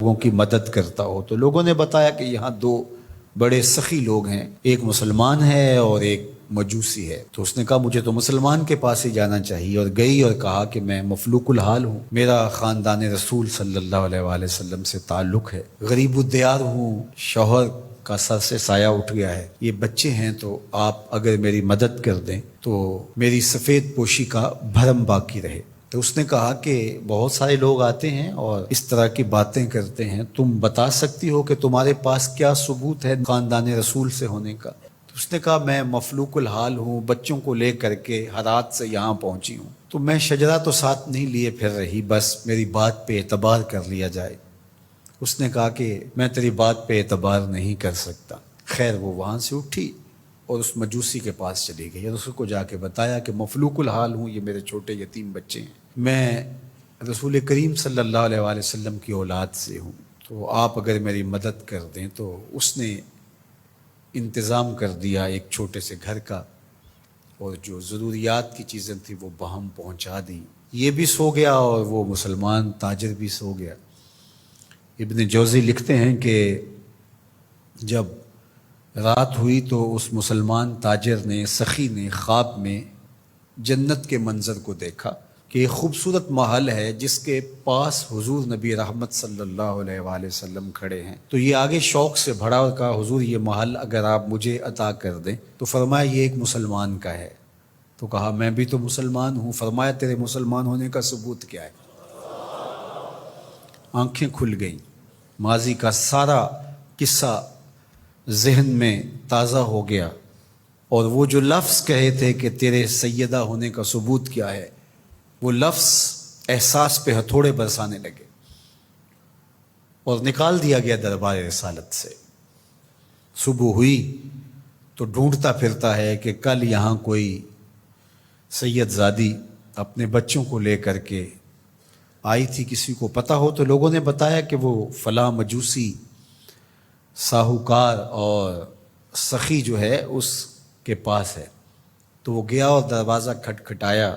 لوگوں کی مدد کرتا ہو۔ تو لوگوں نے بتایا کہ یہاں دو بڑے سخی لوگ ہیں، ایک مسلمان ہے اور ایک مجوسی ہے۔ تو اس نے کہا مجھے تو مسلمان کے پاس ہی جانا چاہیے، اور گئی اور کہا کہ میں مفلوق الحال ہوں، میرا خاندان رسول صلی اللہ علیہ وآلہ وسلم سے تعلق ہے، غریب الدیار ہوں، شوہر کا سر سے سایہ اٹھ گیا ہے، یہ بچے ہیں، تو آپ اگر میری مدد کر دیں تو میری سفید پوشی کا بھرم باقی رہے۔ تو اس نے کہا کہ بہت سارے لوگ آتے ہیں اور اس طرح کی باتیں کرتے ہیں، تم بتا سکتی ہو کہ تمہارے پاس کیا ثبوت ہے خاندان رسول سے ہونے کا؟ تو اس نے کہا میں مفلوق الحال ہوں، بچوں کو لے کر کے ہرات سے یہاں پہنچی ہوں، تو میں شجرہ تو ساتھ نہیں لیے پھر رہی، بس میری بات پہ اعتبار کر لیا جائے۔ اس نے کہا کہ میں تیری بات پہ اعتبار نہیں کر سکتا۔ خیر وہ وہاں سے اٹھی اور اس مجوسی کے پاس چلی گئی اور اس کو جا کے بتایا کہ مفلوق الحال ہوں، یہ میرے چھوٹے یتیم بچے ہیں، میں رسول کریم صلی اللہ علیہ وآلہ وسلم کی اولاد سے ہوں، تو آپ اگر میری مدد کر دیں۔ تو اس نے انتظام کر دیا ایک چھوٹے سے گھر کا، اور جو ضروریات کی چیزیں تھیں وہ باہم پہنچا دیں۔ یہ بھی سو گیا اور وہ مسلمان تاجر بھی سو گیا۔ ابن جوزی لکھتے ہیں کہ جب رات ہوئی تو اس مسلمان تاجر نے، سخی نے، خواب میں جنت کے منظر کو دیکھا کہ ایک خوبصورت محل ہے جس کے پاس حضور نبی رحمت صلی اللہ علیہ وآلہ وسلم کھڑے ہیں۔ تو یہ آگے شوق سے بھرا اور کہا حضور یہ محل اگر آپ مجھے عطا کر دیں۔ تو فرمایا یہ ایک مسلمان کا ہے۔ تو کہا میں بھی تو مسلمان ہوں۔ فرمایا تیرے مسلمان ہونے کا ثبوت کیا ہے؟ آنکھیں کھل گئیں، ماضی کا سارا قصہ ذہن میں تازہ ہو گیا، اور وہ جو لفظ کہے تھے کہ تیرے سیدہ ہونے کا ثبوت کیا ہے، وہ لفظ احساس پہ ہتھوڑے برسانے لگے اور نکال دیا گیا دربار رسالت سے۔ صبح ہوئی تو ڈھونڈتا پھرتا ہے کہ کل یہاں کوئی سید زادی اپنے بچوں کو لے کر کے آئی تھی، کسی کو پتہ ہو تو لوگوں نے بتایا کہ وہ فلاں مجوسی ساہوکار اور سخی جو ہے اس کے پاس ہے۔ تو وہ گیا اور دروازہ کھٹکھٹایا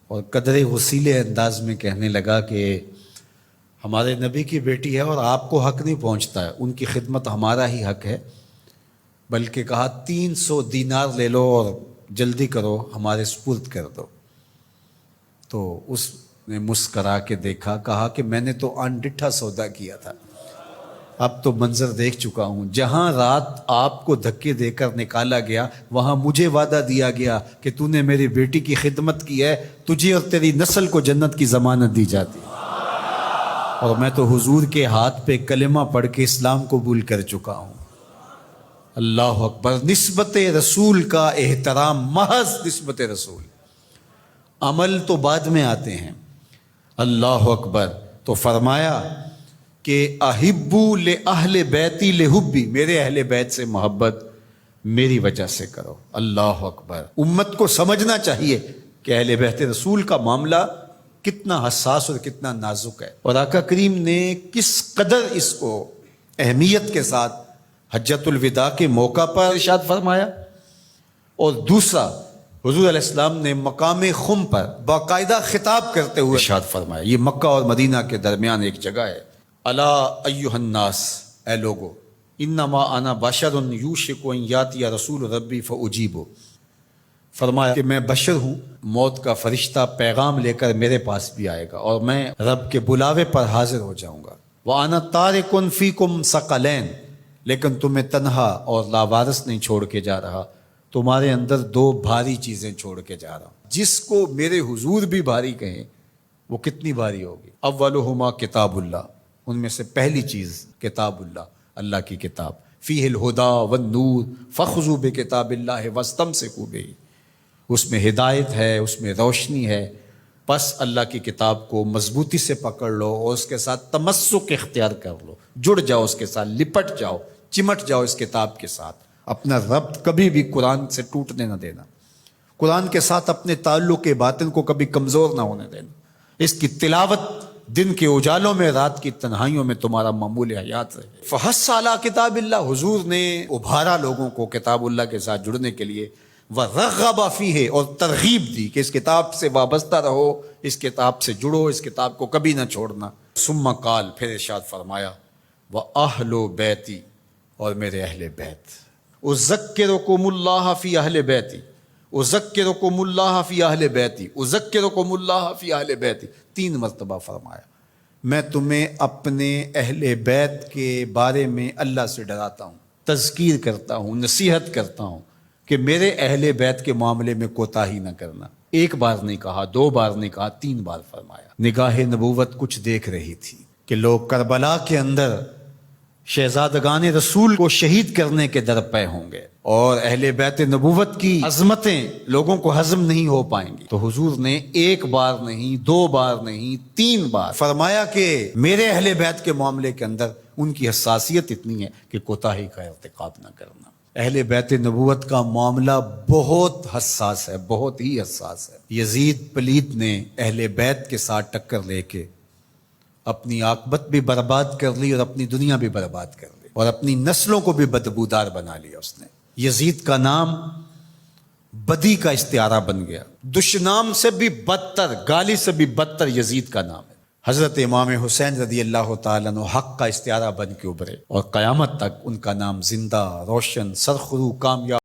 اور قدرے غسیلے انداز میں کہنے لگا کہ ہمارے نبی کی بیٹی ہے اور آپ کو حق نہیں پہنچتا ہے، ان کی خدمت ہمارا ہی حق ہے، بلکہ کہا 300 دینار لے لو اور جلدی کرو ہمارے سپرد کر دو۔ تو اس نے مسکرا کے دیکھا، کہا کہ میں نے تو انڈٹھا سودا کیا تھا، اب تو منظر دیکھ چکا ہوں، جہاں رات آپ کو دھکے دے کر نکالا گیا وہاں مجھے وعدہ دیا گیا کہ تو نے میری بیٹی کی خدمت کی ہے، تجھے اور تیری نسل کو جنت کی ضمانت دی جاتی، اور میں تو حضور کے ہاتھ پہ کلمہ پڑھ کے اسلام قبول کر چکا ہوں۔ اللہ اکبر۔ نسبت رسول کا احترام، محض نسبت رسول، عمل تو بعد میں آتے ہیں۔ اللہ اکبر۔ تو فرمایا کہ احبو لأہل بیتی لحبی، میرے اہل بیت سے محبت میری وجہ سے کرو۔ اللہ اکبر۔ امت کو سمجھنا چاہیے کہ اہل بیت رسول کا معاملہ کتنا حساس اور کتنا نازک ہے، اور آقا کریم نے کس قدر اس کو اہمیت کے ساتھ حجۃ الوداع کے موقع پر ارشاد فرمایا، اور دوسرا حضور علیہ السلام نے مقام خم پر باقاعدہ خطاب کرتے ہوئے ارشاد فرمایا۔ یہ مکہ اور مدینہ کے درمیان ایک جگہ ہے۔ الا ایھا الناس، اے لوگو، انما انا بشر یوشک ان یاتی رسول ربی فاجیبو، فرمایا کہ میں بشر ہوں، موت کا فرشتہ پیغام لے کر میرے پاس بھی آئے گا اور میں رب کے بلاوے پر حاضر ہو جاؤں گا۔ وانا تارک فیکم ثقلین، لیکن تمہیں تنہا اور لاوارث نہیں چھوڑ کے جا رہا، تمہارے اندر دو بھاری چیزیں چھوڑ کے جا رہا ہوں، جس کو میرے حضور بھی بھاری کہیں وہ کتنی بھاری ہوگی۔ اولہما کتاب اللہ، ان میں سے پہلی چیز کتاب اللہ، اللہ کی کتاب، فیہ الہدی والنور فخذوا بکتاب اللہ واستمسکوا بہ، اس میں ہدایت ہے، اس میں روشنی ہے، پس اللہ کی کتاب کو مضبوطی سے پکڑ لو اور اس کے ساتھ تمسک اختیار کر لو، جڑ جاؤ اس کے ساتھ، لپٹ جاؤ، چمٹ جاؤ اس کتاب کے ساتھ، اپنا ربط کبھی بھی قرآن سے ٹوٹنے نہ دینا، قرآن کے ساتھ اپنے تعلق باطن کو کبھی کمزور نہ ہونے دینا، اس کی تلاوت دن کے اجالوں میں، رات کی تنہائیوں میں تمہارا معمول حیات رہے۔ فحث علی کتاب اللہ، حضور نے ابھارا لوگوں کو کتاب اللہ کے ساتھ جڑنے کے لیے، وَرَغَّبَ فِيهِ، اور ترغیب دی کہ اس کتاب سے وابستہ رہو، اس کتاب سے جڑو، اس کتاب کو کبھی نہ چھوڑنا۔ ثم قال، پھر ارشاد فرمایا، وَأَهْلُ بیتی، اور میرے اہل بیت، اذکرکم اللہ فی اہل بیتی، اذکرکم اللہ فی اہل بیتی، اذکرکم اللہ فی اہل بیتی، 3 مرتبہ فرمایا، میں تمہیں اپنے اہل بیت کے بارے میں اللہ سے ڈراتا ہوں، تذکیر کرتا ہوں، نصیحت کرتا ہوں کہ میرے اہل بیت کے معاملے میں کوتاہی نہ کرنا۔ 1 بار نہیں کہا، 2 بار نہیں کہا، 3 بار فرمایا۔ نگاہ نبوت کچھ دیکھ رہی تھی کہ لوگ کربلا کے اندر شہزادگان رسول کو شہید کرنے کے در پے ہوں گے، اور اہل بیت نبوت کی عظمتیں لوگوں کو ہضم نہیں ہو پائیں گی، تو حضور نے 1 بار نہیں، 2 بار نہیں، 3 بار فرمایا کہ میرے اہل بیت کے معاملے کے اندر ان کی حساسیت اتنی ہے کہ کوتاہی کا ارتکاب نہ کرنا۔ اہل بیت نبوت کا معاملہ بہت حساس ہے، بہت ہی حساس ہے۔ یزید پلیت نے اہل بیت کے ساتھ ٹکر لے کے اپنی عاقبت بھی برباد کر لی اور اپنی دنیا بھی برباد کر لی، اور اپنی نسلوں کو بھی بدبودار بنا لیا اس نے۔ یزید کا نام بدی کا استعارہ بن گیا، دشنام سے بھی بدتر، گالی سے بھی بدتر یزید کا نام ہے۔ حضرت امام حسین رضی اللہ تعالیٰ عنہ حق کا استعارہ بن کے ابھرے، اور قیامت تک ان کا نام زندہ، روشن، سرخرو، کامیاب